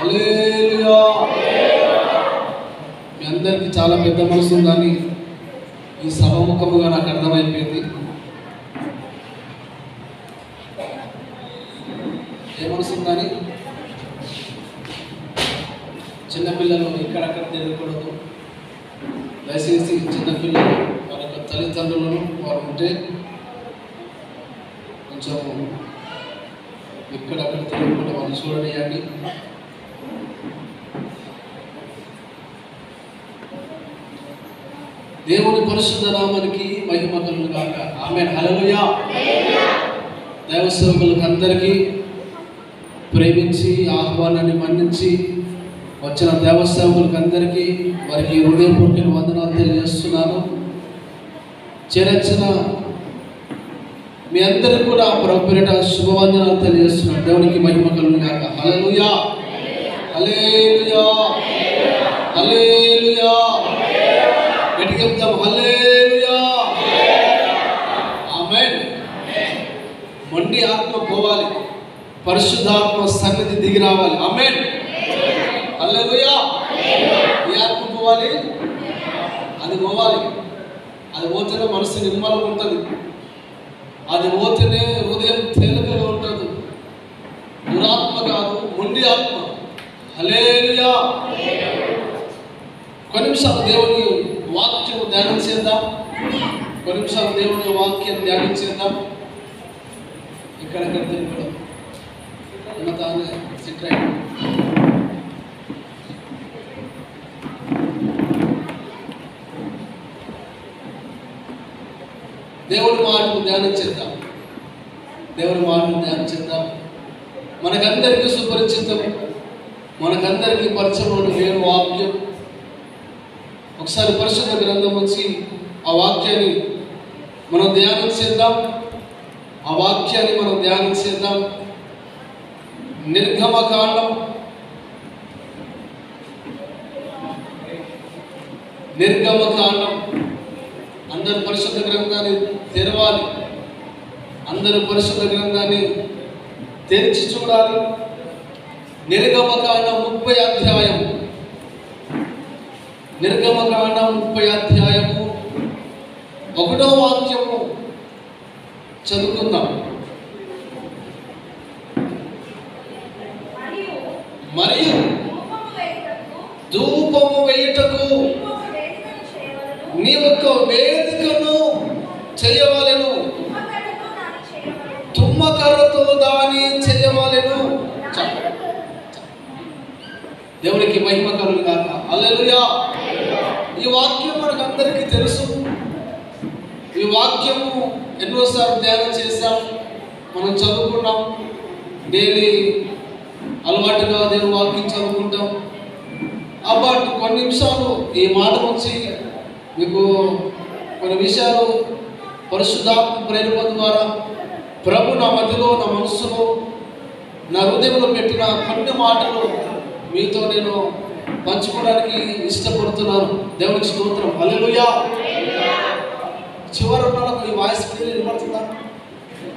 హల్లెలూయా. మీ అందరికీ చాలా పెద్ద మనసు ఉందని ఈ సభముఖముగా నాకు అర్థమైపోయింది. ఏ మనసు ఉందని? చిన్నపిల్లలు ఇక్కడక్కడ తిరగకూడదు. దయచేసి చిన్నపిల్లలు వారి యొక్క తల్లిదండ్రులను వారు ఉంటే కొంచెం ఇక్కడక్కడ తిరగకుండా వాళ్ళు చూడనియండి. దేవుని పరిశుద్ధ నామానికి మహిమ కలుగును గాక. ఆమేన్. హల్లెలూయా. దైవ సేవకులకు అందరికీ ప్రేమించి ఆహ్వానాన్ని మన్నించి వచ్చిన దైవ సేవకులకు అందరికీ వారికి హృదయపూర్వక వందనాలు తెలియజేస్తున్నాను. చేరొచ్చిన మీ అందరికీ కూడా ప్రభు పేరిట శుభవందనాలు తెలియజేస్తున్నాను. దేవునికి మహిమ కలుగును గాక. హల్లెలూయా. హల్లెలూయా. హల్లెలూయా. గట్టిగా చెప్తాం హల్లెలూయా. ఆమేన్. మొండి ఆత్మ పోవాలి, పరిశుద్ధాత్మ సన్నిధి దిగి రావాలి. ఆమేన్. హల్లెలూయా. ఈ ఆత్మ పోవాలి, అది పోవాలి. అది పోతేనే మనసు నిర్మలంగా ఉంటుంది. అది పోతేనే హృదయం తేలికగా ఉంటుంది. దురాత్మ కాదు, మొండి ఆత్మ. హల్లెలూయా. కొన్ని నిమిషాలు దేవుని వాక్యం ధ్యానం చేద్దాం. కొన్ని నిమిషాలు దేవుని వాక్యం ధ్యానం చేద్దాం. ఇక్కడెక్కడ తిరుగుతాం ఉన్నతాన్ని సిట్ అయ్యి దేవుని మాటను ధ్యానం చేద్దాం. దేవుని మాటను ధ్యానం చేద్దాం. మనకందరికీ సుపరిచితం, మనకందరికీ పరిచయం దేవుని వాక్యం. ఒకసారి పరిశుద్ధ గ్రంథం వచ్చి ఆ వాక్యాన్ని మనం ధ్యానం చేద్దాం. ఆ వాక్యాన్ని మనం ధ్యానం చేద్దాం. నిర్గమకాండం, నిర్గమకాండం. అందరూ పరిశుద్ధ గ్రంథాన్ని తెరవాలి. అందరూ పరిశుద్ధ గ్రంథాన్ని తెరిచి చూడాలి. నిర్గమకాండం 30 అధ్యాయం. నిర్గమకాండం 30 అధ్యాయము 1వ వాక్యము చదువుకుందాం. మరియు ధూపము వేయుటకు నీ యొక్క వేదికను చేయవలెను, తుమ్మకర్రతో దాని చేయవలెను. దేవునికి మహిమ కలుగును గాక. హల్లెలూయా. ఈ వాక్యం మనకు అందరికీ తెలుసు. ఈ వాక్యము ఎన్నోసార్లు ధ్యానం చేశాం, మనం చదువుకున్నాం. డైలీ అలవాటుగా దేవుని వాక్యం చదువుకుంటాం. అబ్బట్ కొన్ని నిమిషాలు ఈ మాట నుంచి మీకు కొన్ని విషయాలు పరిశుద్ధాత్మ ప్రేరణ ద్వారా ప్రభు నా మధ్యలో, నా మనస్సులో, నా హృదయంలో పెట్టిన కొన్ని మాటలు మీతో నేను పంచుకోవడానికి ఇష్టపడుతున్నాను. దేవునికి స్తోత్రం. హల్లెలూయా. చివరి వాళ్ళకు ఈ వాయిస్ క్లియర్ వినపడుతుందా?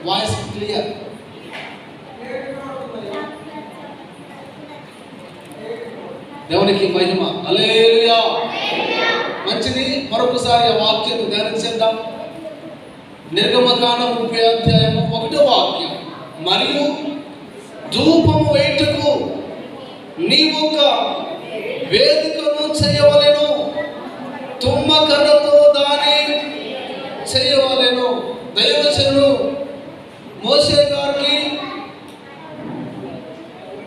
Voice clear. దేవునికి మహిమ. హల్లెలూయా. మంచిది. మరొకసారి ఆ వాక్యాన్ని ధ్యానించేద్దాం. నిర్గమకాండం 30 అధ్యాయము 1వ వాక్యం. మరియు ధూపము వేయుటకు నీవు ఒక వేదికను చేయవలెను, తుమ్మకర్రతో దాని చేయవలెను. దైవజనుడు మోషే గారికి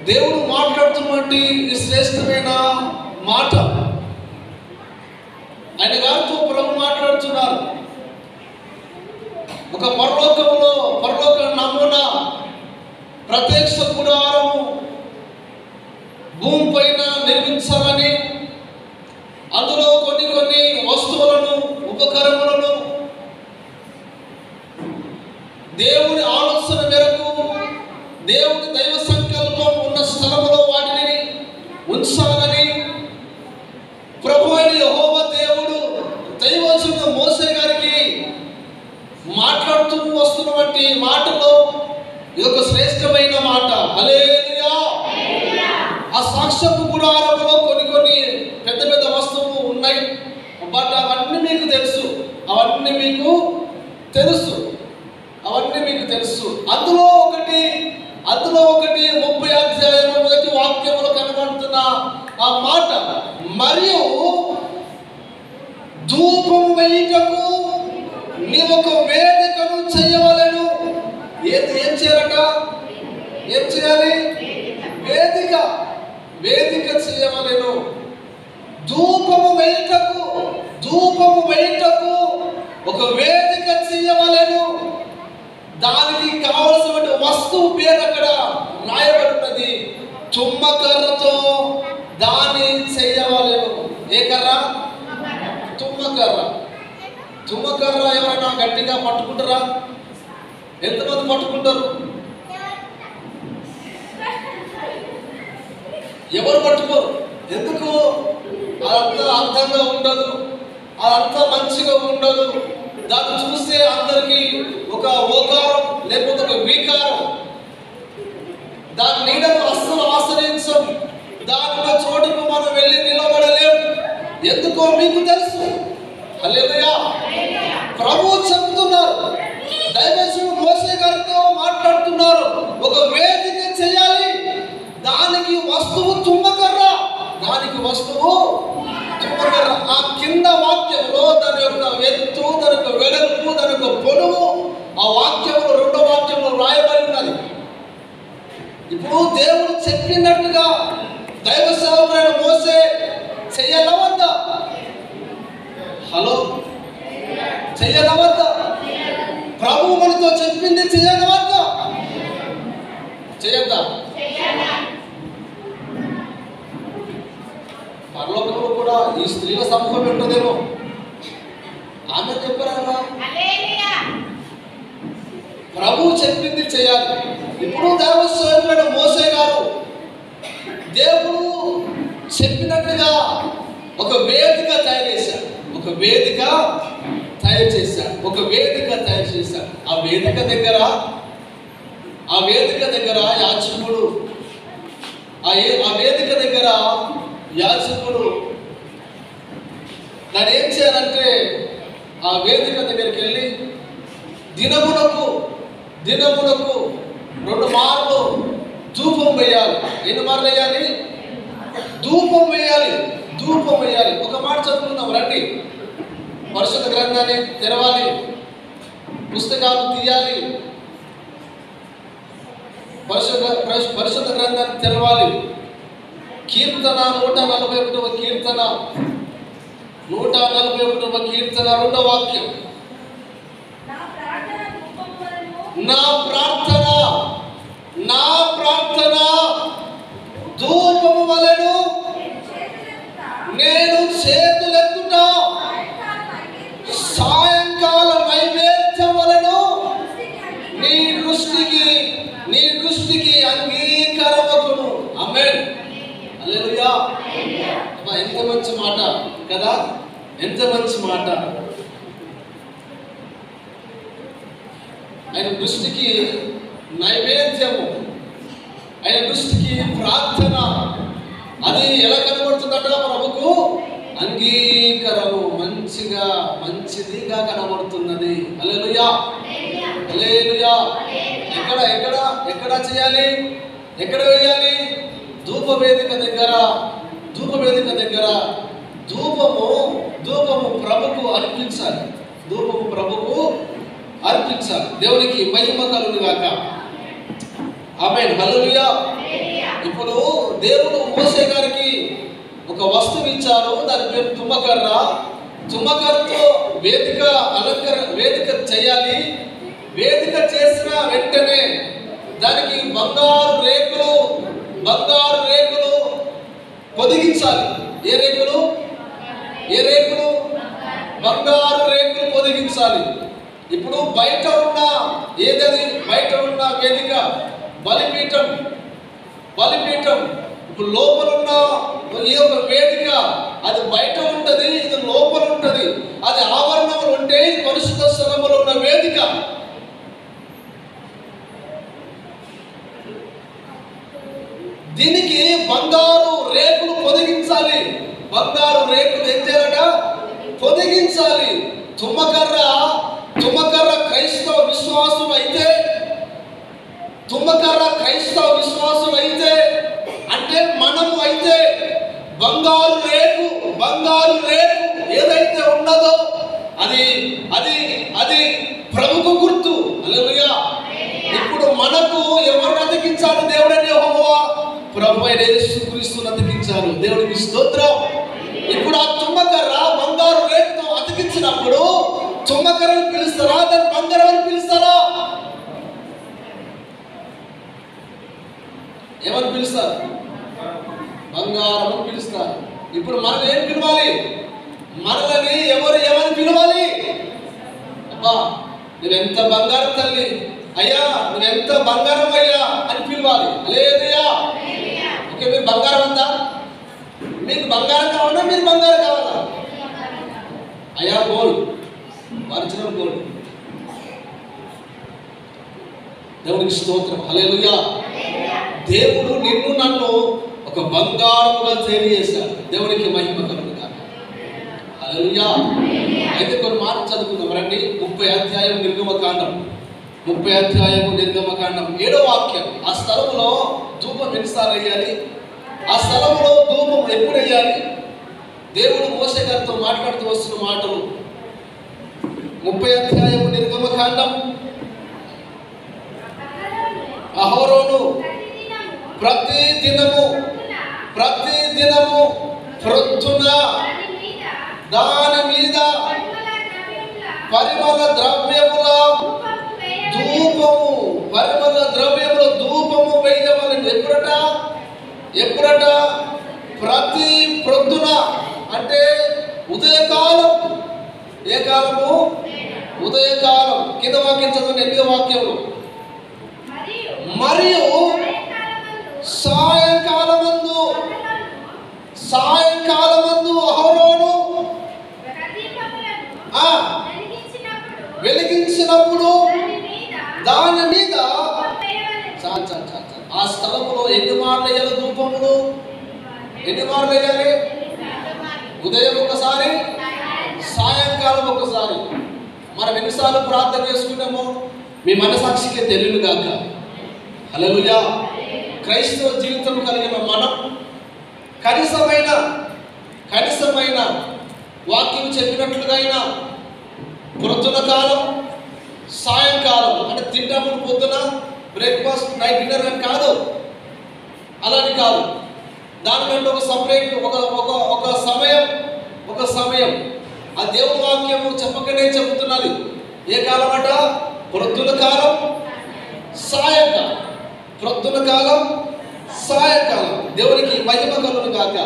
దేవుడు మాట్లాడుతున్నటువంటి ఈ శ్రేష్టమైన మాట. ఆయన గారితో ప్రభు మాట్లాడుతున్నారు. ఒక పరలోక నమూనా ప్రత్యక్ష గుడారము భూమి పైన నిర్మించాలని, అందులో కొన్ని వస్తువులను, ఉపకరణములను దేవుని ఆలోచన మేరకు, దేవుని దైవ సంకల్పం ఉన్న స్థలంలో వాటిని ఉంచాలని ప్రభు అయిన యెహోవా దేవుడు దైవజనుడు మోషే గారికి మాట్లాడుతూ వస్తున్నటువంటి మాటలో ఇది ఒక శ్రేష్టమైన మాట. హల్లెలూయా. ఆ సాక్ష్యపు గుడారంలో కొన్ని పెద్ద పెద్ద వస్తువులు ఉన్నాయి. బట్ అవన్నీ మీకు తెలుసు, అవన్నీ మీకు తెలుసు. అందులో ఒకటి 30 అధ్యాయంలో మొదటి వాక్యంలో కనబడుతున్న ఆ మాట, మరియు ధూపం వేయుటకు నీవు ఒక వేదికను చేయవలెను. ఏం చేయాలట? ఏం చేయాలి? వేదిక చేయవలెను. ధూపము వేయుటకు ఒక వేదిక చేయవలెను. దానికి కావలసిన వస్తువు పేరు అక్కడ రాయబడినది. తుమ్మకర్రతో దాన్ని చేయవలెను. ఏ కర్ర? తుమ్మకర్ర. ఎవరైనా గట్టిగా పట్టుకుంటారా? ఎంతమంది పట్టుకుంటారు? ఎవరు పట్టుకోరు. ఎందుకు? అదంతా అర్థంగా ఉండదు, అదంతా మంచిగా ఉండదు. దాన్ని చూస్తే అందరికీ ఒక ఓకారం లేకపోతే ఒక వికారం. దాని నీడను అస్సలు ఆశ్రయించం. దాని చోటుకు మనం వెళ్ళి నిలబడలేం. ఎందుకో మీకు తెలుసు. హల్లెలూయా. ప్రభువు చెప్తున్నారు, దైవజనుడు మోషే గారితో మాట్లాడుతున్నారు. ఒక వేదిక చేయాలి, దానికి వస్తువు తుమ్మకర్ర. ఆ కింద వాక్యంలో దాని యొక్క ఎత్తు, దాని యొక్క వెడల్పు, దాని యొక్క పొడవు ఆ వాక్యంలో 2వ వాక్యంలో రాయబడి ఉన్నది. ఇప్పుడు దేవుడు చెప్పినట్టుగా దైవ సేవకుడైన మోషే చెయ్యాలవద్దా? హలో, చెయ్యాలవద్దా? ప్రభు మనతో చెప్పింది చెయ్యాలవద్దా? చేయద్దా? పరలోకంలో కూడా ఈ స్త్రీల సమూహం ఉంటుందేమో. ఆమె చెప్పారా? ప్రభు చెప్పింది చేయాలి. ఇప్పుడు దేవసేవకుడైన మోషే గారు దేవుడు చెప్పినట్టుగా ఒక వేదిక తయారు చేశాడు. ఆ వేదిక దగ్గర యాజకుడు దాన్ని ఏం చేయాలంటే ఆ వేదిక దగ్గరికి వెళ్ళి దినమునకు 2 మార్లు ధూపం వేయాలి. ఎన్ని మార్లు వేయాలి? ధూపం వేయాలి. ఒక మాట చదువుకుందాం రండి. పరిశుద్ధ గ్రంథాన్ని తెరవాలి, పుస్తకాలు తీయాలి, పరిశుద్ధ గ్రంథాన్ని తెరవాలి. కీర్తన 141వ కీర్తన 2వ వాక్యం. నా ప్రార్థన ధూపము వలెను, నేను చేతులెత్తుట సాయంకాల నైవేద్యం వలెను నీ దృష్టికి అంగీకారమగును. ఆమేన్. హల్లెలూయా. ఎంత మంచి మాట కదా, ఎంత మంచి మాట. ఆయన దృష్టికి నైవేద్యము, ఆయన దృష్టికి ప్రార్థన, అది ఎలా కనబడుతుందట? ప్రభుకు అంగీకారము, మంచిదిగా కనబడుతున్నది. హల్లెలూయా. ఎక్కడ చేయాలి? ఎక్కడ వేయాలి? ధూపవేదిక దగ్గర ధూపము ప్రభుకు అర్పించాలి. దేవునికి మహిమ కలుగును గాక. ఆమేన్. హల్లెలూయా. ఇప్పుడు దేవుడు మోషే గారికి ఒక వస్తువు ఇచ్చారు. దాని పేరు తుమ్మకర్రతో వేదిక చేయాలి. వేదిక చేసిన వెంటనే దానికి బంగారు రేకులు పొదిగించాలి. ఏ రేకులు? బంగారు రేకులు పొదిగించాలి. ఇప్పుడు బయట ఉన్న వేదిక బలిపీఠం. ఇప్పుడు లోపల ఉన్న ఈ యొక్క వేదిక అది బయట ఉంటది, ఇది లోపల ఉంటది. అది ఆవరణంలో ఉంటే పరిశుద్ధ స్థలంలో ఉన్న వేదిక. దీనికి బంగారు బంగారు రేకులు ఏం చేయాలట? పొదిగించాలి. తుమ్మకర్ర క్రైస్తవ విశ్వాసులు అయితే, తుమ్మకర్ర క్రైస్తవ విశ్వాసులు అయితే, అంటే మనము అయితే బంగారు రేకు ఏదైతే ఉన్నదో అది ప్రభుకు గుర్తు. హల్లెలూయా. ఇప్పుడు మనకు ఎవరు అతికించాలి? దేవుడని యెహోవా ప్రభు అయిన యేసుక్రీస్తును అతికించారు. దేవునికి స్తోత్రం. ఇప్పుడు ఆ తుమ్మకర్ర బంగారు రేకుతో అతికించినప్పుడు తుమ్మకర్రని పిలుస్తారా? దాన్ని బంగారం అని పిలుస్తారా? ఏమని పిలుస్తారు? బంగారం అని పిలుస్తారు. ఇప్పుడు మనం ఏం పిలవాలి? మనల్ని ఎవరు ఏమని పిలవాలి? అబ్బా నువ్వెంత బంగారం తల్లి, అయ్యా నువ్వెంత బంగారం అయ్యా అని పిలవాలి. హల్లెలూయా. ఓకే, మీరు బంగారం అంతా, మీకు బంగారం కావాలా? మీరు బంగారం కావాలా? అయ్యా గోల్డ్, ఒరిజినల్ గోల్డ్. దేవునికి స్తోత్రం. హల్లెలూయా. దేవుడు నిన్ను నన్ను ఒక బంగారముగా తెలియజేశాడు. దేవునికి మహిమ కలుగును గాక. హల్లెలూయా. అయితే కొన్ని మాటలు చదువుకుందాం రండి. 30వ అధ్యాయం నిర్గమకాండం, 30వ అధ్యాయం నిర్గమకాండం 7వ వాక్యం. ఆ స్థలంలో ధూపం ఎన్నిసార్లు వేయాలి? ఆ స్థలంలో ధూపం ఎప్పుడు వేయాలి? దేవుడు మోసే గారితో మాట్లాడుతూ వస్తున్న మాటలు. 30వ అధ్యాయం నిర్గమకాండం. అహరోను ప్రతి దినము ప్రొద్దున దాని మీద పరిమళ ద్రవ్యముల ధూపము వేయవలెను. ఎప్పుడట? ప్రతి ప్రొద్దున, అంటే ఉదయకాలం. ఏ కాలము? ఉదయకాలం. కింద వాక్యం చదవండి, 8వ వాక్యంలో. మరియు సాయంకాలమందు అహరోను వెలిగించినప్పుడు దాని మీద ఆ స్థలములో ఎన్ని మార్లు వేయాలి? ధూపములు ఎన్ని మార్లు వేయాలి? ఉదయం ఒకసారి, సాయంకాలం ఒకసారి. మనం ఎన్నిసార్లు ప్రార్థన చేసుకున్నామో మీ మనసాక్షికి తెలియదు గాక. హల్లెలూయా. క్రైస్తవ జీవితం కలిగిన మనం కనీసమైన వాక్యం చెప్పినట్లుగా అయినా ప్రొద్దున కాలం, సాయంకాలం, అంటే తింటాము పొద్దున బ్రేక్ఫాస్ట్, నైట్ డిన్నర్ అని కాదు, అలాని కాదు. దానికంటే ఒక సపరేట్ ఒక సమయం ఆ దేవుని వాక్యము చెప్పకనే చెబుతున్నది. ఏ కాలం అట? ప్రొద్దున కాలం, సాయంకాలం. ప్రొద్దున కాలం, సాయంకాలం. దేవునికి మహిమ కలుగును గాక.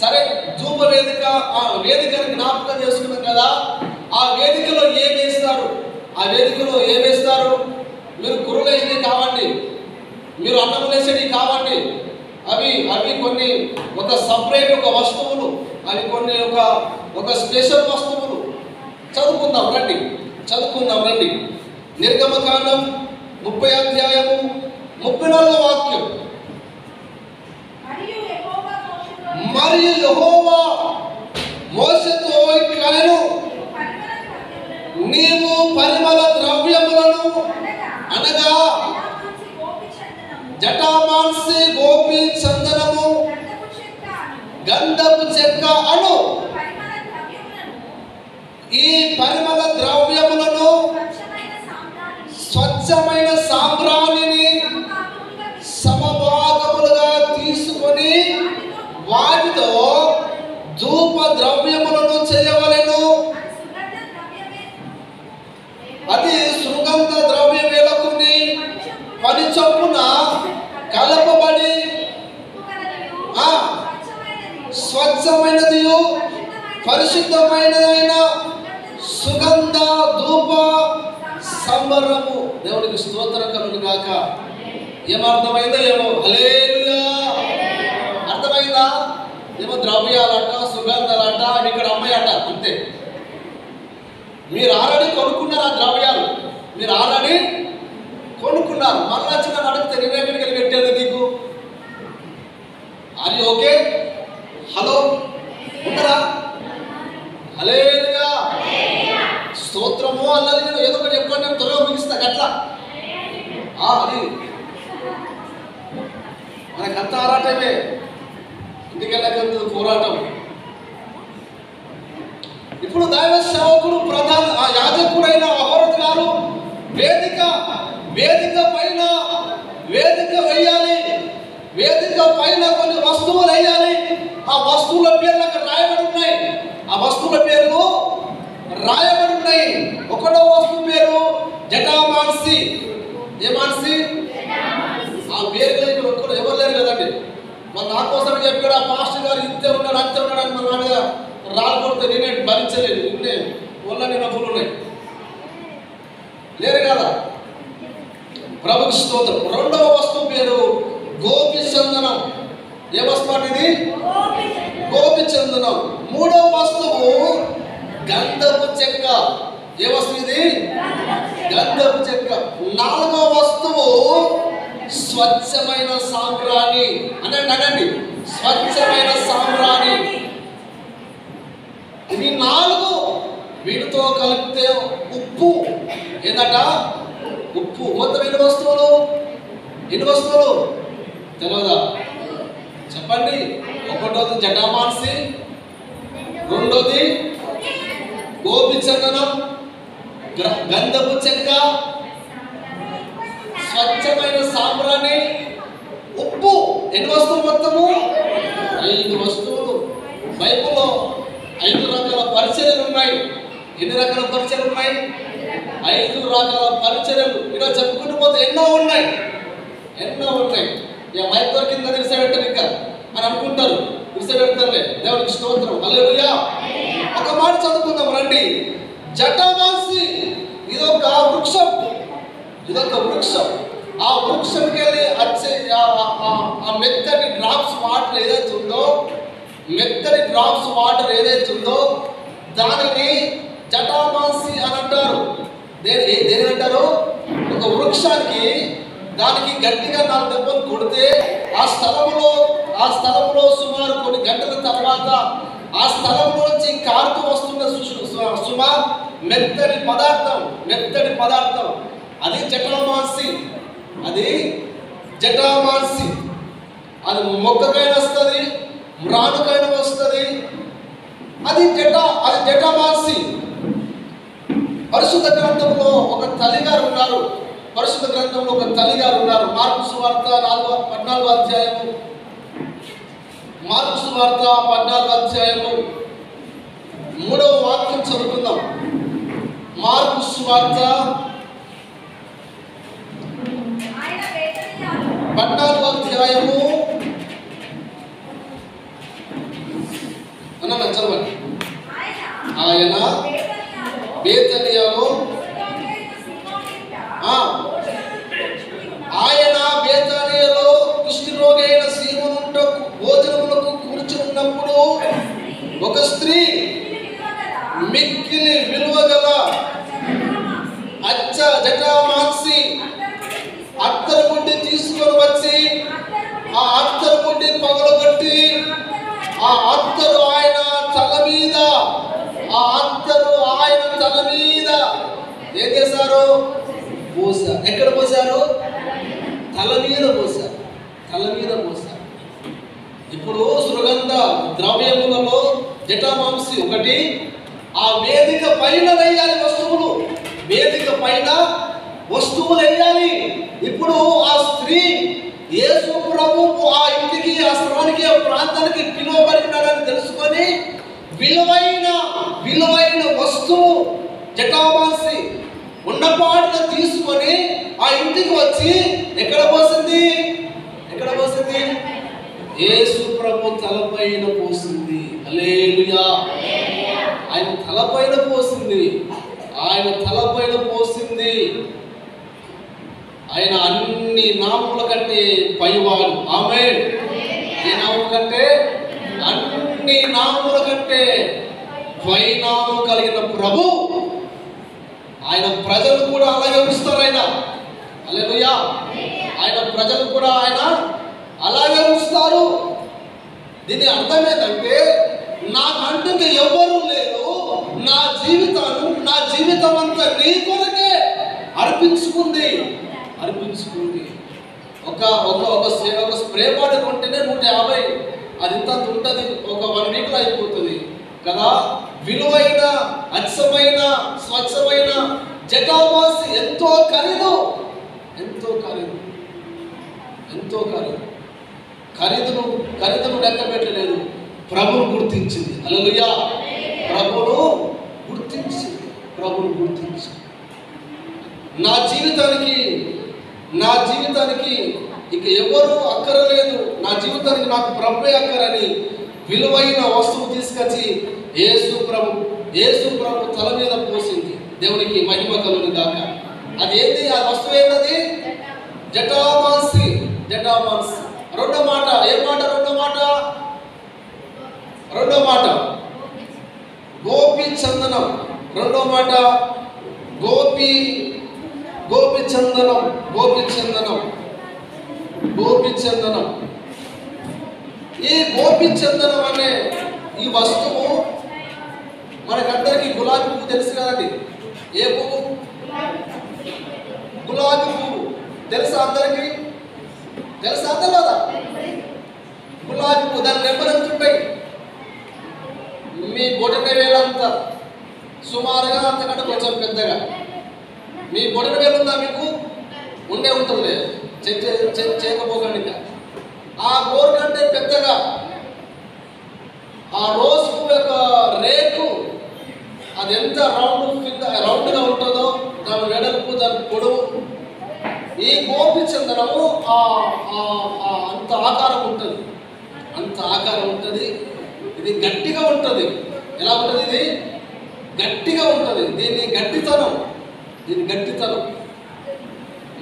సరే, ధూప వేదిక, ఆ వేదికను జ్ఞాపకం చేసుకున్నాం కదా. ఆ వేదికలో ఏం వేస్తారు? మీరు కుర్రలు వేసినవి కావండి, మీరు అన్నం వేసేవి కావండి. అవి కొన్ని ఒక సపరేట్ ఒక వస్తువులు, అవి కొన్ని ఒక స్పెషల్ వస్తువులు. చదువుకుందాం రండి. నిర్గమకాండం 30వ అధ్యాయము 34వ వాక్యం. మరియు యెహోవా మోషేతో ఇట్లనెను, నీవు పరిమళ ద్రవ్యములను అనగా జటామాంసి, గోపి, చందనము, గంధపు చెక్క అను ఈ పరిమళ ద్రవ్యములను స్వచ్ఛమైన సాంబ్రాణిని సమభాగములుగా తీసుకొని వాటితో ధూప ద్రవ్యములను చేయవలెను. అది సుగంధ ద్రవ్యములకుని పని చొప్పున కలపబడి స్వచ్ఛమైనదియు పరిశుద్ధమైనదైన సుగంధ ధూప సంబరము. దేవునికి స్తోత్రం కలుగును గాక. ఏమర్థమైందో ఏమో. హల్లెలూయా. అర్థమైందా? ఏమో ద్రవ్యాలట, సుగంధాలట, అవి ఇక్కడ అమ్మాయట, అంతే. మీరు ఆల్రెడీ కొనుక్కున్నారు ఆ ద్రవ్యాలు, మీరు ఆల్రెడీ కొనుక్కున్నారు. మళ్ళా చిన్న అడిగితే నేనెక్కడికి వెళ్ళి పెట్టేది నీకు? అది ఓకే. హలో, ఉంటారా? హల్లెలూయా, స్తోత్రము అన్నది. నేను ఏదో ఒకటి చెప్పండి, నేను త్వరగా ముగిస్తా. అట్లా అది మనకంత ఆరాటమే, ఇంటికెళ్ళకంత పోరాటం. ఇప్పుడు దైవ సేవకుడు ప్రధాన యాజకుడైన అహరోను గారు వేదిక పైన వేదిక వేయాలి. వేదిక పైన కొన్ని వస్తువులు వేయాలి. ఆ వస్తువుల పేర్లు అక్కడ రాయబడి ఉన్నాయి. ఆ వస్తువుల పేర్లు రాయబడి ఉన్నాయి. ఒకటో వస్తువు పేరు జటామాంసి. ఏ మాంసి? ఆ పేరు ఇక్కడ ఒక్కరు ఎవరు లేరు కదండి. మరి నా కోసం చెప్పాడు ఆ పాస్టర్ గారు, ఇంతే ఉన్నాడు అంతే ఉన్నాడు అని మన నాన్నగా రాలకొడితే నేనే భరించలేదు. నిన్నే ఒళ్ళని నొప్పులు ఉన్నాయి, లేరు కదా. ప్రభుకి స్తోత్రం. రెండవ వస్తువు పేరు గోపి చందనం. ఏ వస్తువు అనేది? గోపి చందనం. మూడవ వస్తువు గంధపు చెక్క. ఏ వస్తువు ఇది? గంధపు చెక్క. నాలుగవ వస్తువు స్వచ్ఛమైన సాంబ్రాణి. అనండి, స్వచ్ఛమైన సాంబ్రాణి. ఇవి 4. వీటితో కలిపితే ఉప్పు. ఏందట? ఉప్పు. మొత్తం ఎన్ని వస్తువులు? తెలియదా? చెప్పండి. ఒకటోది జటామాంసి, రెండోది గోపి చందనం, గంధపు చెక్క, స్వచ్ఛమైన సాంబ్రాణి, ఉప్పు. ఎన్ని వస్తువులు మొత్తము? 5 వస్తువులు. బైబిల్లో 5 రకాల పరిచర్యలు ఉన్నాయి. ఎన్ని రకాల పరిచర్యలు ఉన్నాయి? 5 రకాల పరిచర్యలు. ఇలా చెప్పుకుంటూ పోతే ఎన్నో ఉన్నాయి. ఇక మైక్ దొరికింది కదా విడిసపెట్టారు ఇంకా అని అనుకుంటారు. విడిసపెడతారులే. దేవునికి స్తోత్రం. హల్లెలూయా. ఒక మాట చదువుకుందాం రండి. జటామాంసి ఇదొక వృక్షం. ఆ వృక్షంకి వెళ్ళి వచ్చే ఆ మెత్తటి డ్రాప్స్ వాటర్ ఏదైతే ఉందో దానిని జటామాంసి అని అంటారు. దేని అంటారు? ఒక వృక్షానికి దానికి గట్టిగా 4 దెబ్బలు కొడితే ఆ స్థలంలో సుమారు కొన్ని గంటల తర్వాత ఆ స్థలంలోంచి కారుతూ వస్తున్న మెత్తటి పదార్థం అది జటామాంసి. అది మొక్కకైనా వస్తుంది, మ్రానుకైనా వస్తుంది. అది జటామాంసి. పరిశుద్ధ గ్రంథంలో ఒక తల్లిగారు ఉన్నారు. మార్కు సువార్త 14వ అధ్యాయము. మార్కు సువార్త 14వ అధ్యాయము 3వ వాక్యం చదువుకుందాం. మార్కు సువార్త 14వ అధ్యాయము చదవండి. ఆయన బేతనియాలో కుష్ఠరోగి అయిన సీమోనుంట భోజనములకు కూర్చున్నప్పుడు ఒక స్త్రీ మిక్కిలి విలువగల జటామాంసి అత్తరు ముడ్డి తీసుకొని వచ్చి ఆ అత్తరు ముడ్డి పగలగొట్టి ఆ అత్తరు ఆయన తల మీద ఏం చేశారు? పోసారు. ఎక్కడ పోసారు? తల మీద పోసారు. ఇప్పుడు సుగంధ ద్రవ్యములలో జటామాంసి ఒకటి. ఆ వేదిక పైన వేయాలి వస్తువులు వేయాలి. ఇప్పుడు ఆ స్త్రీ యేసు ప్రభువు ఆ ఇంటికి, ఆ స్థలానికి, ఆ ప్రాంతానికి పిలువబడినాడని తెలుసుకొని విలువైన వస్తువు జటామాంసి ఉన్నపాటున తీసుకొని ఆ ఇంటికి వచ్చి ఎక్కడ పోసింది? యేసు ప్రభు తలపైన పోసింది. హల్లెలూయా. ఆయన తలపైన పోసింది. ఆయన అన్ని నామముల కంటే పైవాడు. ఆమేన్. ఏ నామముల కంటే? అన్ని నామముల కంటే పైనామం కలిగిన ప్రభు. ఆయన ప్రజలు కూడా అలాగే ఉంచుతారు. హల్లెలూయా. ఆయన ప్రజలు కూడా ఆయన అలాగే ఉంచుతారు. దీని అర్థం ఏంటంటే నాకంటూ ఇంకా ఎవ్వరూ లేదు, నా జీవితం అంతా నీ కొరకే అర్పించుకుంది. ఒక స్ప్రే బాడీ కొంటేనే 150, అది ఇంత ఉంటుంది, ఒక 1 వీక్లో అయిపోతుంది కదా. విలువైన, అచ్చమైన, స్వచ్ఛమైన జటామాసి ఎంతో ఖరీదు. ఖరీదును లెక్క పెట్టలేదు. ప్రభును గుర్తించింది. హల్లెలూయా. ప్రభును గుర్తించి నా జీవితానికి ఇక ఎవరు అక్కరలేదు, నా జీవితానికి నాకు ప్రభువే అక్కరని విలువైన వస్తువు తీసుకొచ్చి యేసు ప్రభు తల మీద పోసింది. దేవునికి మహిమ కలుగును గాక. అది ఏంది? ఆ వస్తువు ఏంటది? జటామాసి. రెండో మాట ఏం మాట? రెండో మాట గోపి చందనం. రెండో మాట గోపి చందనం. ఈ గోపి చందనం అనే ఈ వస్తువు మనకందరికి గులాబీ పువ్వు తెలుసు కదండి. ఏ పువ్వు? గులాబీ పువ్వు తెలుసా అందరికి? తెలియదా? గులాబీ పువ్వు దాని నెంబర్ ఎంత ఉంటాయి? మీ బొటన వేలంతా, సుమారుగా అంతకంటే కొంచెం పెద్దగా. మీ బొటన వేలు ఉందా మీకు? ఉంటుంది. చేయకపోకండి. ఇంకా ఆ గోరు కంటే పెద్దగా ఆ రోజ్ పువ్వు యొక్క రేకు అది ఎంత రౌండ్గా ఉంటుందో, దాని వెడల్పు, దాని పొడవు. ఈ గోపి చందనము అంత ఆకారం ఉంటుంది. ఇది గట్టిగా ఉంటుంది. ఎలా ఉంటుంది? ఇది గట్టిగా ఉంటుంది. దీని గట్టితనం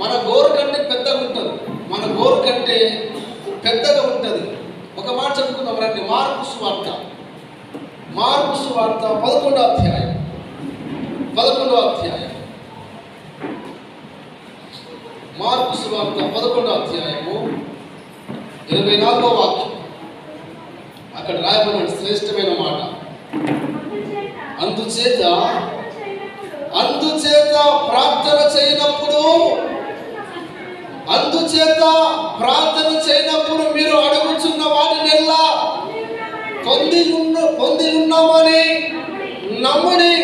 మన గోరు కంటే పెద్దగా ఉంటుంది. ఒక మాట చెప్పుకుందాం రండి. మార్కు సువార్త 11వ అధ్యాయం. 11వ అధ్యాయము 24వ వాక్యం. అక్కడ రాయబడిన శ్రేష్టమైన మాట. అందుచేత ప్రార్థన చేయనప్పుడు మీరు అడుగుచున్న వాటినెల్లా పొంది ఉన్నామని నమ్ముడి.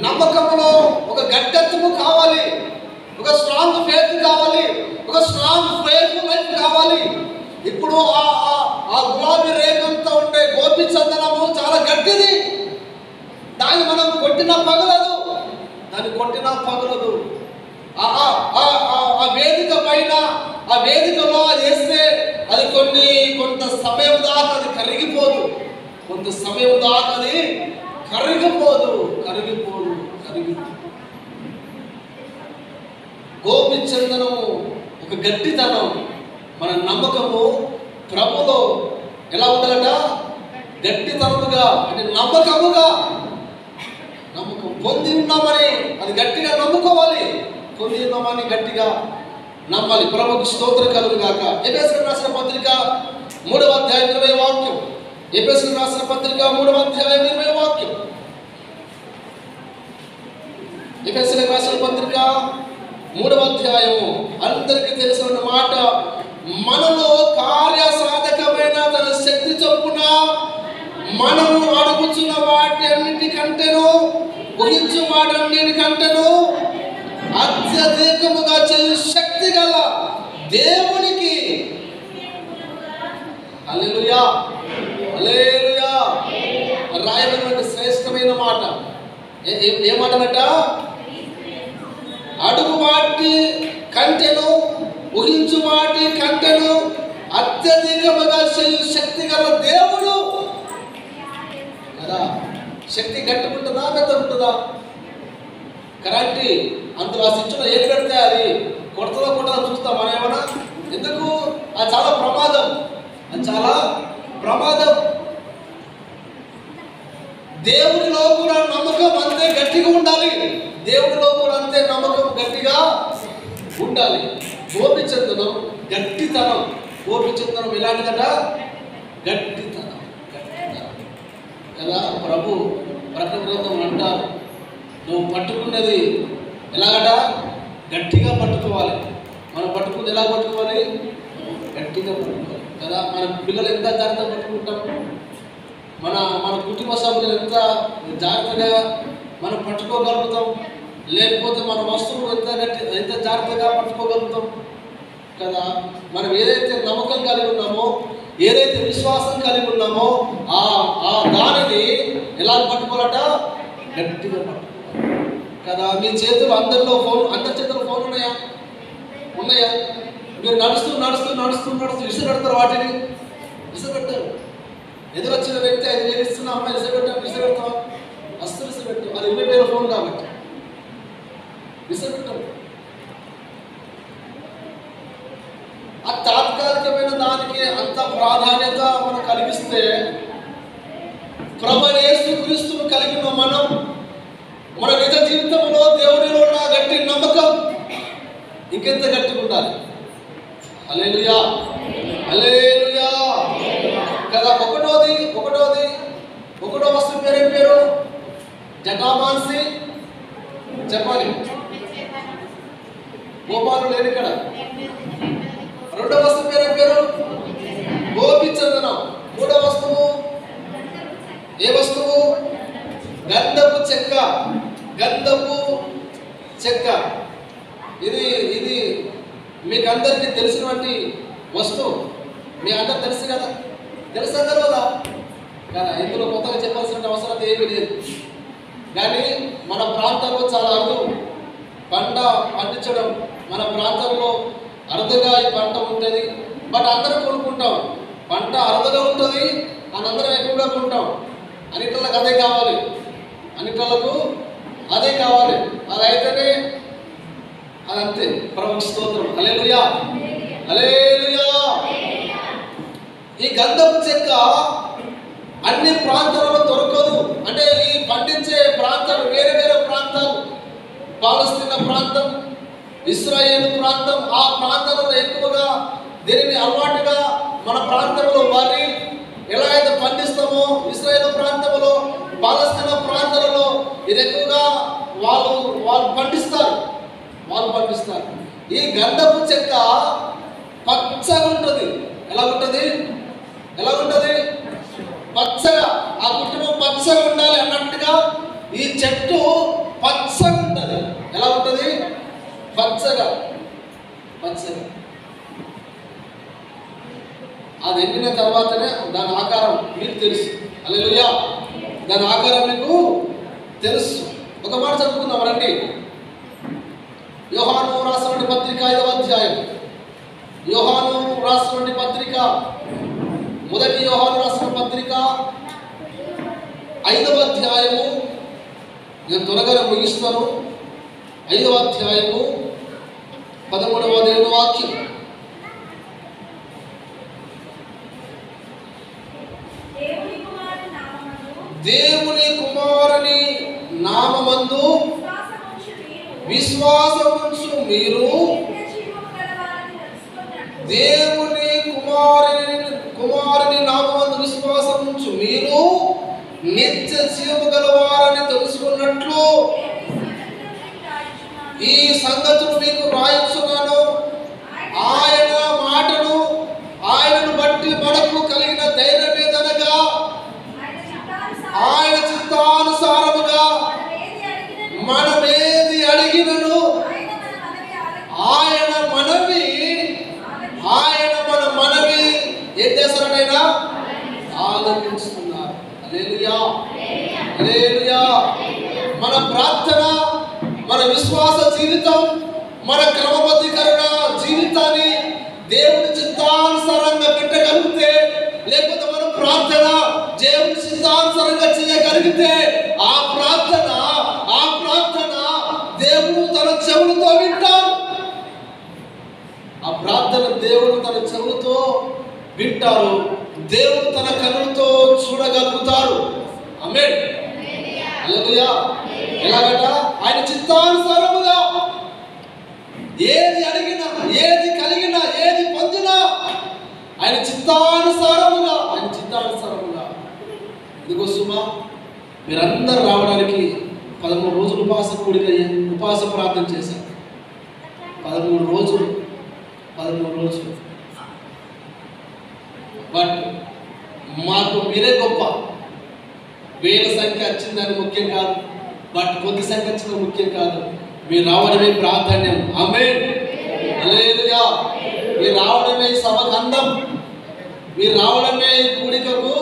నమ్మకంలో ఒక గట్టెత్తు కావాలి, ఒక స్ట్రాంగ్ ఫెయిత్ కావాలి, ఒక స్ట్రాంగ్ ఫెయిత్ఫుల్ లైఫ్ కావాలి. ఇప్పుడు ఆ గులాబీ రేఖంతో ఉండే గోపి చందనము చాలా గట్టిది. దాన్ని మనం కొట్టినా పగలదు. ఆ వేదిక పైన, ఆ వేదికలో అది వేస్తే అది కొంత సమయం దాకా అది కరిగిపోదు. గోపి చందనము ఒక గట్టితనం. మన నమ్మకము ప్రభులో ఎలా ఉండాలట? గట్టితనముగా, అంటే నమ్మకం పొంది ఉన్నామని అది గట్టిగా నమ్ముకోవాలి. గట్టిగా నమ్మాలి. ప్రభువుకు స్తోత్రం కలుగును గాక. ఎఫెసీయులకు రాసిన పత్రిక 3వ అధ్యాయం 20వ వాక్యం. ఎఫెసీయులకు రాసిన పత్రిక 3వ అధ్యాయం 20వ వాక్యం. ఎఫెసీయులకు రాసిన పత్రిక 3వ అధ్యాయము. అందరికీ తెలిసిన మాట. మనలో కార్యసాధకమైన తన శక్తి చొప్పున మనము అడుగుచున్న వాటి అన్నిటికంటేను, ఊహించు వాటన్నిటికంటేను అత్యధికముగా చేయు శక్తి గల దేవునికి హల్లెలూయా రాయబడిన శ్రేష్టమైన మాట. ఏ మాటనట? అడుగు వాటి కంటెను, ఊహించు వాటి కంటెను అత్యధికముగా చేయు శక్తి గల దేవుడు కదా. శక్తి గట్టిగుంటుందా, మెత్తగుంటుందా? కరెంట్ అందులో ఆ స్విచ్లో ఏది పెడితే అది కొడతలో చూస్తాం మనం ఏమన్నా. ఎందుకు? అది చాలా ప్రమాదం. దేవుడిలో కూడా నమ్మకం అంతే గట్టిగా ఉండాలి. దేవుడిలో కూడా అంతే నమ్మకం గట్టిగా ఉండాలి. గోపిచందనం గట్టితనం. గోపిచందనం ఎలాంటిదట? గట్టితనం. కదా ప్రభు ప్రకటన గ్రంథం అంటారు, నువ్వు పట్టుకున్నది ఎలాగట? గట్టిగా పట్టుకోవాలి. మనం పట్టుకున్నది ఎలా పట్టుకోవాలి? గట్టిగా పట్టుకోవాలి కదా. మన పిల్లలు ఎంత జాగ్రత్తగా పట్టుకుంటాం, మన కుటుంబ సభ్యులు ఎంత జాగ్రత్తగా మనం పట్టుకోగలుగుతాం, లేకపోతే మన వస్తువులు ఎంత జాగ్రత్తగా పట్టుకోగలుగుతాం కదా. మనం ఏదైతే నమ్మకం కలిగి ఉన్నామో, ఏదైతే విశ్వాసం కలిగి ఉన్నామో ఆ దానిని ఎలా పట్టుకోవాలట? గట్టిగా పట్టుకోవాలి కదా. మీ చేతులు అందరి చేతుల్లో ఫోన్ ఉన్నాయా? మీరు నడుస్తూ విసిగడతారు, వాటిని విసిగడతారు. ఎదురొచ్చిన వ్యక్తి 5,000 ఇస్తున్నా, అమ్మాయి విసిగడతావా? అస్సలు విసిగట్టు. అది 20,000 ఫోన్ కాబట్టి విసిగట్టాం. ఆ తాత్కాలికమైన దానికి అంత ప్రాధాన్యత మనం కలిగిస్తే, ప్రభువైన యేసుక్రీస్తును కలిగిన మనం మన నిజ జీవితంలో దేవునిలో ఉన్న గట్టి నమ్మకం ఇంకెంత గట్టిగా ఉండాలి. హల్లెలూయా, హల్లెలూయా కదా. ఒకటో వస్తువు పేరేం పేరు? జటామాంసి. చెప్పాలి. గోపాలు లేని ఇక్కడ. రెండో వస్తువు పేరేం పేరు? గోపిచందనం. మూడో వస్తువు ఏ వస్తువు? గంధపు చెక్క. గంధపు చెక్క. ఇది మీకు అందరికీ తెలిసినటువంటి వస్తువు. మీ అందరు తెలుసు కదా. తెలుసా కదా? ఇందులో కొత్తగా చెప్పాల్సిన అవసరం ఏమీ లేదు. కానీ మన ప్రాంతంలో చాలా అరుదు పంట పండించడం. మన ప్రాంతంలో అరుదుగా ఈ పంట ఉంటుంది. బట్ అందరూ కొనుక్కుంటాం. పంట అరుదుగా ఉంటుంది అని అందరం ఎక్కువగా కొంటాం. అన్నిట్లకు అదే కావాలి. అది అయితేనే అదంతే. ప్రభువుకి స్తోత్రం. హల్లెలూయా, హల్లెలూయా. ఈ గంధపు చెక్క అన్ని ప్రాంతాలలో దొరకదు. అంటే ఈ పండించే ప్రాంతాలు వేరే ప్రాంతాలు, పాలస్తీనా ప్రాంతం, ఇశ్రాయేలు ప్రాంతం, ఆ ప్రాంతాలలో ఎక్కువగా దీనిని అలవాటుగా మన ప్రాంతంలో వరి ఎలా అయితే పండిస్తామో, ఇశ్రాయేలు ప్రాంతంలో, పాలస్తీనా ప్రాంతాలలో ఇది ఎక్కువగా వాళ్ళు పండిస్తారు. ఈ గంధపు చెక్క పచ్చగా ఉంటుంది. ఎలా ఉంటుంది? పచ్చగా. ఆ కుటుంబం పచ్చగా ఉండాలి అన్నట్టుగా ఈ చెట్టు పచ్చగా ఉంటుంది. ఎలా ఉంటుంది? పచ్చగా. అది ఎండిన తర్వాతనే దాని ఆకారం మీకు తెలుసు. హల్లెలూయా, దాని ఆకారం మీకు తెలుసు. ఒక మాట చదువుకుందాం రండి. యోహాను రాసినటువంటి పత్రిక 5వ అధ్యాయం. యోహాను రాసినటువంటి పత్రిక, మొదటి యోహాను రాసిన పత్రిక 5వ అధ్యాయము. నేను త్వరగా ముగిస్తాను. 5వ అధ్యాయము 13వ వాక్యం. దేవుని కుమారుని నామమందు విశ్వాసముంచు మీరు దేవుని కుమారుని నామమందు విశ్వాసముంచు మీరు నిత్య జీవము గలవారని తెలుసుకున్నట్లు ఈ సంగతులు మీకు రాయించున్నాను. ఆయన మాటను ఆయనను బట్టి మనకు కలిగిన ధైర్యమేదనగా, ఆయన చిత్తానుసారముగా మనమేది అడిగినను ఆయన మన మనవి ఏం చేస్తారనైనా ఆలకిస్తున్నారు. హల్లెలూయా, హల్లెలూయా. మన ప్రార్థన, మన విశ్వాస జీవితం, మన క్రమబద్ధీకరణ జీవితాన్ని దేవుని చిత్తానుసారంగా పెట్టగలిగితే, లేకపోతే మన ప్రార్థన దేవుని చిత్తానుసారంగా చేయగలిగితే ఆ ప్రార్థన దేవుడు తన చెవులతో వింటాడు. ఆ ప్రార్థన దేవుడు తన చెవులతో వింటారు. దేవుడు తన కన్నులతో చూడగలుగుతారు. ఆమేన్, హల్లెలూయా. ఎలాగట? ఆయన చిత్తానుసారముగా ఏది అడిగినా, ఏది కలిగినా, ఏది పొందినా ఆయన చిత్తానుసారముగా, ఆయన చిత్తానుసారముగా. ఇదిగో సుమా, మీరందరూ రావడానికి 13 రోజులు ఉపవాస ప్రార్థన చేశారు. 13 రోజులు బట్ మాకు మీరే గొప్ప. వేల సంఖ్య వచ్చిందని ముఖ్యం కాదు, బట్ కొద్ది సంఖ్య వచ్చిన ముఖ్యం కాదు. మీరు రావడమే ప్రాధాన్యం. ఆమేన్, హల్లెలూయా. మీరు రావడమే సభకు అందం, మీరు రావడమే కూడికకు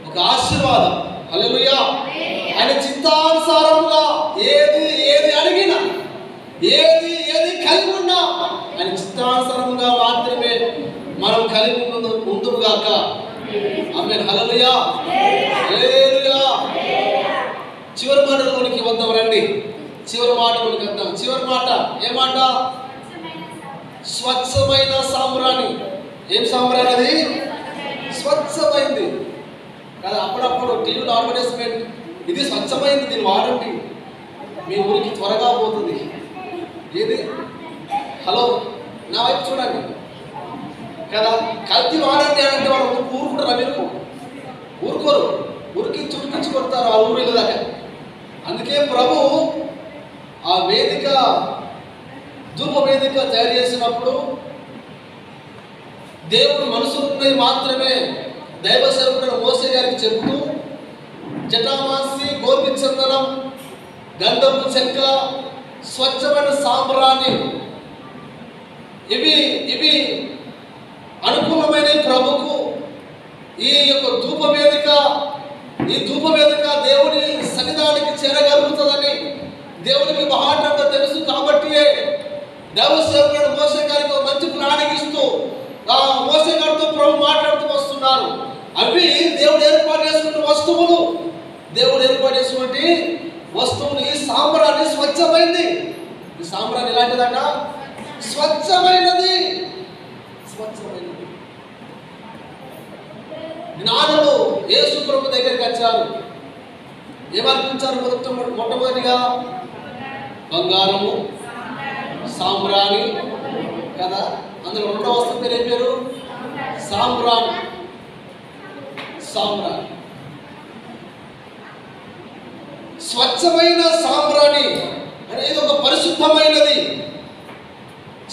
ఒక ఆశీర్వాదం. హల్లెలూయా. ఆయన చిత్తానుసారంగా ఏది అడిగినా, ఏది కలిగి ఉన్నా ఆయన చిత్తానుసారంగా మాత్రమే మనం కలిగి ఉందుగాక. ఆమేన్, హల్లెలూయా, హల్లెలూయా. చివరి మాటలోనికి వద్దాం రండి. చివరి మాటలోనికి వద్దాం. చివరి మాట ఏ మాట? స్వచ్ఛమైన సాంబ్రాణి. ఏం సాంబ్రాణి అది? స్వచ్ఛమైంది కదా. అప్పుడప్పుడు టీవీలో అడ్వర్టైజ్మెంట్, ఇది స్వచ్ఛమైంది, దీన్ని వాడండి, మీ ఊరికి త్వరగా పోతుంది. ఏది? హలో, నా వైపు చూడండి కదా. కల్తీ వాడండి అంటే వాళ్ళు ఊరుకుంటారా? మీరు ఊరుకోరు, ఊరికి చుట్టుకొచ్చి కొడతారు ఆ ఊరు దాకా. అందుకే ప్రభు ఆ వేదిక, ధూప వేదిక తయారు చేసినప్పుడు దేవుడు మనసున్నది మాత్రమే దైవ సేవకుడు మోసే గారికి చెబుతూ, జటామాసి, గోపిచందనం, గంధపు చెక్క, స్వచ్ఛమైన సాంబ్రాణి, ఇవి అనుకూలమైన ప్రభుకు. ఈ యొక్క ధూప వేదిక దేవుని సన్నిధానానికి చేరగలుగుతుందని దేవునికి మహాటంగా తెలుసు. కాబట్టి దైవ సేవకుడు మోసే గారికి ఒక మంచి ప్లానింగ్ ఇస్తూ మోసే గారితో ప్రభు మాట్లాడుతూ వస్తున్నారు. అవి దేవుడు ఏర్పాటు చేసుకున్న వస్తువులు, దేవుడు ఏర్పాటు చేసినటువంటి వస్తువులు. ఈ సాంబ్రాణి స్వచ్ఛమైంది. ఈ సాంబ్రాణి ఎలాంటిదట? స్వచ్ఛమైనది. జ్ఞానులు యేసు ప్రభు దగ్గరికి వచ్చారు. ఏమర్పించారు? మొట్టమొదటిగా బంగారము, సాంబ్రాణి కదా. అందులో రెండవ వస్తువు పేరు ఏం పేరు? సాంబ్రాణి. స్వచ్ఛమైన సాంబ్రాణి అనేది ఒక పరిశుద్ధమైనది,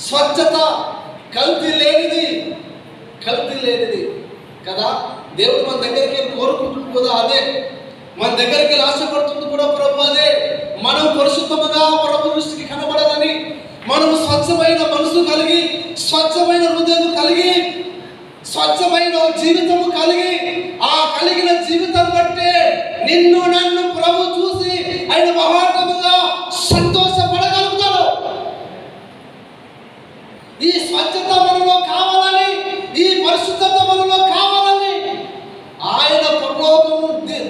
స్వచ్ఛత, కల్తీ లేనిది కదా. దేవుడు మన దగ్గరికి కోరుకుంటుంది కూడా అదే, మన దగ్గరికి ఆశపడుతుంది కూడా ప్రభు అదే. మనం పరిశుద్ధముగా ప్రభు దృష్టికి కనబడాలని, మనం స్వచ్ఛమైన మనసు కలిగి, స్వచ్ఛమైన హృదయం కలిగి, స్వచ్ఛమైన జీవితము కలిగి, ఆ కలిగిన జీవితం బట్టే నిన్ను నన్ను ప్రభు చూసి ఆయన మహాత్ముగా సంతోషపడగలుగుతాడు. ఈ స్వచ్ఛత మనలో కావాలని, ఈ పరిశుద్ధత మనలో కావాలని ఆయన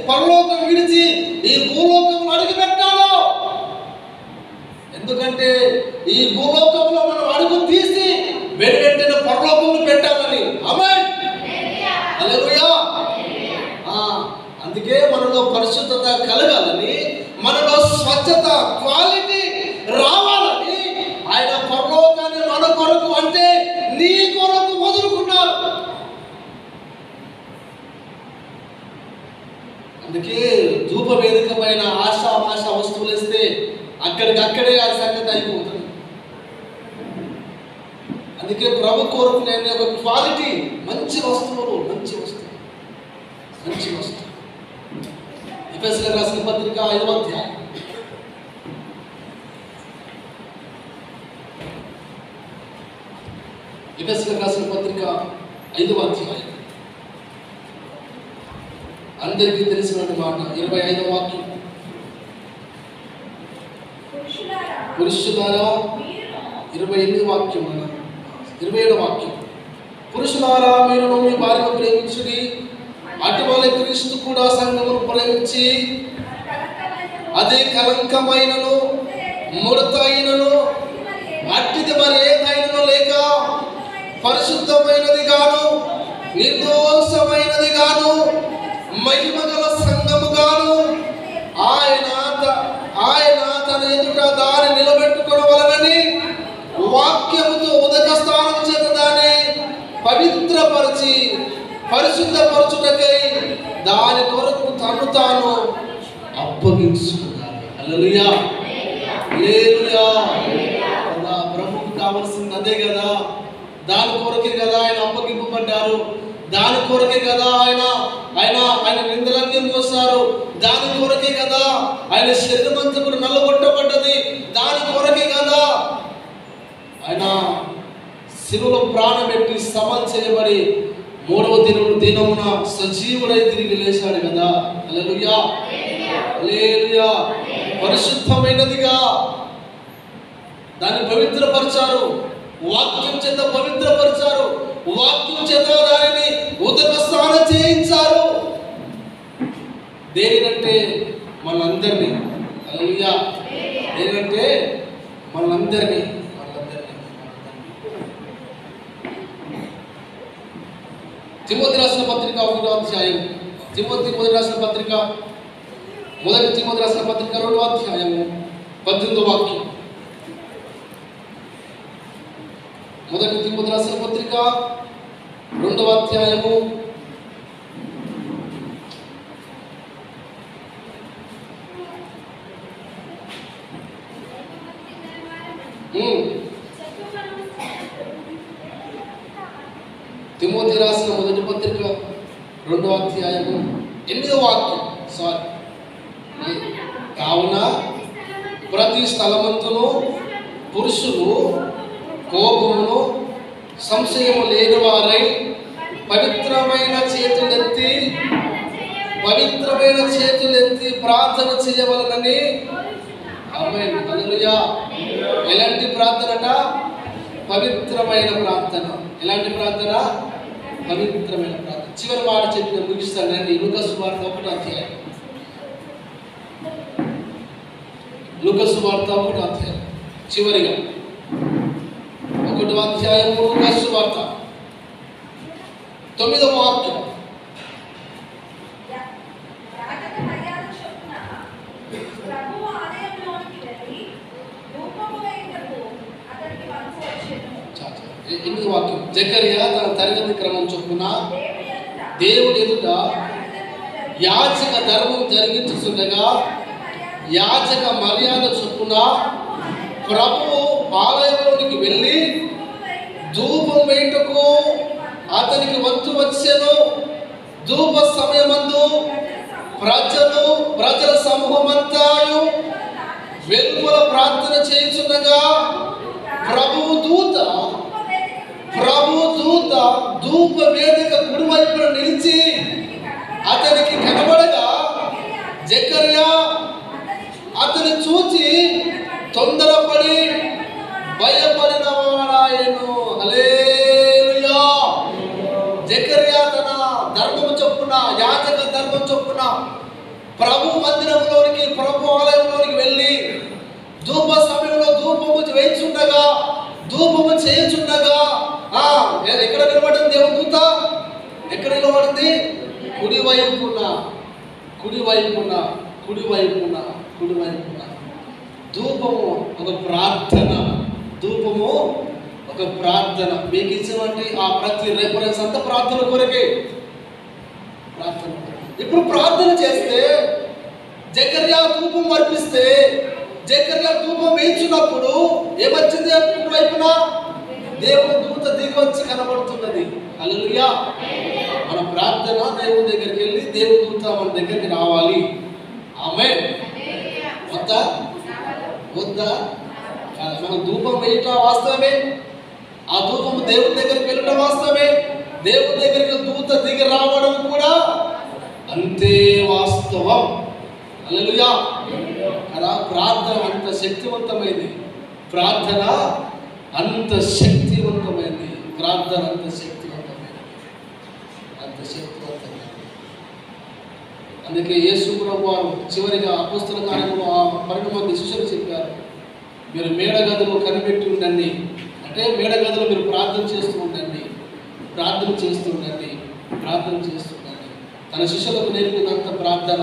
పరలోకం విడిచి ఈ భూలోకం అడుగుపెట్టాడు. ఎందుకంటే ఈ భూలోకంలో మనం అడుగు తీసి వెంటనే పరలోకంలో పెట్టాలని. ఆమేన్, హల్లెలూయా. అందుకే మనలో పరిశుద్ధత కలగాలని, మనలో స్వచ్ఛత, క్వాలిటీ రావాలని ఆయన పరలోకాన్ని మన కొరకు, అంటే నీ కొరకు వదులుకున్నారు. అందుకే ధూప వేదిక పైన ఆశ వస్తువులు ఇస్తే అక్కడికక్కడే ఆ సంగతి అయిపోతుంది. అందుకే ప్రభు కోరుకునే ఒక క్వాలిటీ, మంచి వస్తువులు. ఎఫెసీయులకు రాసిన పత్రిక 5వ అధ్యాయం. ఎఫెసీయులకు రాసిన పత్రిక 5వ అధ్యాయం. అందరికీ తెలిసినటువంటి మాట, 25వ వాక్యం. పురుషులారా, 28వ వాక్యం, 27వ వాక్యం. పురుషులారా, మీరు మీ భార్యను ప్రేమించుడి, అటువలే క్రీస్తు కూడా సంఘమును ప్రేమించి అదే కలంకమైనను ముడతైనను అట్టిది మరి ఏదైనను లేక పరిశుద్ధమైనది గాను నిర్దోషమైనది గాను మహిమగల సంఘము గాను ఆయన తన ఎదుట దారి నిలబెట్టుకోవలనని పరిశుద్ధపరచుటకై దాని కొరకు తను తాను అప్పగించుకున్నాడు. హల్లెలూయా, హల్లెలూయా. కదా ప్రభువుకు కావాల్సింది అదే కదా. దాని కొరకే కదా ఆయన అప్పగింపబడ్డారు. దాని కొరకే కదా ఆయన ఆయన ఆయన నిందలన్నీ మోసారు. దాని కొరకే కదా ఆయన శరీరమంతా కూడా నల్లగొట్టబడ్డది. దాని కొరకే కదా ఆయన శిలువలో ప్రాణం పెట్టి సమాధి చేయబడి మూడవ దినమున సజీవుడై తిరిగి లేచాడు కదా. హల్లెలూయా, హల్లెలూయా. పరిశుద్ధమైనదిగా దాన్ని పవిత్రపరిచారు. వాక్యం చేత పవిత్రపరిచారు. వాక్యం చేత దానిని ఉదక స్నానం చేయించారు. దేనికంటే మనందరినీ. హల్లెలూయా, దేనికంటే మనందరినీ. తిమోతి రాసిన పత్రిక 1వ అధ్యాయం. తిమోతి మొదటి రాసిన పత్రిక 2వ అధ్యాయము 18వ వాక్యం. మొదటి తిమోతి రాసిన పత్రిక 2వ అధ్యాయము 8వ వాక్యం. కావున ప్రతి స్థలమంతును పురుషులు కోపమును సంశయము లేని వారై పవిత్రమైన చేతులెత్తి ప్రార్థన చేయవలనని. ఆమేన్, హల్లెలూయా. ఎలాంటి ప్రార్థనట? పవిత్రమైన ప్రార్థన. ఎలాంటి ప్రార్థన? పవిత్రమైన ప్రార్థన. చివరి మాట చెప్పి ముగిస్తానండి. లూకా సువార్త 1వ అధ్యాయం. లూకా సువార్త 1వ అధ్యాయం చివరిగా 1వ అధ్యాయం లూకా సువార్త 9వ వాక్యం. ఎనిమిది వాక్యం. జకరియా తన తరగతి క్రమం చొప్పున దేవుని ఎదుట యాచక ధర్మం జరిగించుతుండగా యాచక మర్యాద చొప్పున ప్రభువు ఆలయంలోనికి వెళ్ళి ధూపం వేయుటకు అతనికి వంతు వచ్చెను. ధూప సమయమందు ప్రజల సమూహమంతా వెలుపల ప్రార్థన చేయుచుండగా ప్రభు దూత ధూప వేదిక కుడివైపున నిలిచి అతనికి కనబడగా జకర్యా అతని చూచి తొందరపడి భయపడిన వాడాయను. హల్లెలూయా. జకర్యా తన ధర్మము చొప్పున, యాజక ధర్మం చొప్పున ప్రభు మందిరంలోనికి, ప్రభు ఆలయంలోనికి వెళ్ళి ధూప సమయంలో ధూపము వేయించుండగా, ధూపము చేయుచుండగా ఎక్కడ నిలబడింది దేవుని దూత? ఎక్కడ నిలబడింది? కుడివైపున. ధూపము ఒక ప్రార్థన. మీకు ఇచ్చినటువంటి ఆ ప్రతి రెఫరెన్స్ అంతా ప్రార్థన కొరకే. ప్రార్థన. ఇప్పుడు ప్రార్థన చేస్తే జకర్యా ధూపం అర్పిస్తే, జకర్యా ధూపం వేయించినప్పుడు ఏమొచ్చింది? కుడివైపున దేవుని దూత దిగి వచ్చి కనబడుతున్నది. హల్లెలూయా. మన ప్రార్థన దేవుని దగ్గరికి వెళ్ళి దేవుని దూత మన దగ్గరికి రావాలి. ఆమేన్. వద్దా? మనం ధూపం వేయటం వాస్తవమే. ఆ ధూపం దేవుని దగ్గరికి వెళ్ళడం వాస్తవమే. దేవుని దగ్గరికి దూత దిగి రావడం కూడా అంతే వాస్తవం. హల్లెలూయా. కదా, ప్రార్థన అంత శక్తివంతమైంది. ప్రార్థన అంత శక్తివంతమైంది. అందుకే యేసు ప్రభువారు చివరిగా అపోస్తల కార్యములో 12 మంది శిష్యులు చెప్పారు, మీరు మేడగదిలో కనిపెట్టి ఉండండి. అంటే మేడగదిలో మీరు ప్రార్థన చేస్తూ ఉండండి. తన శిష్యులకు నేర్పినంత ప్రార్థన.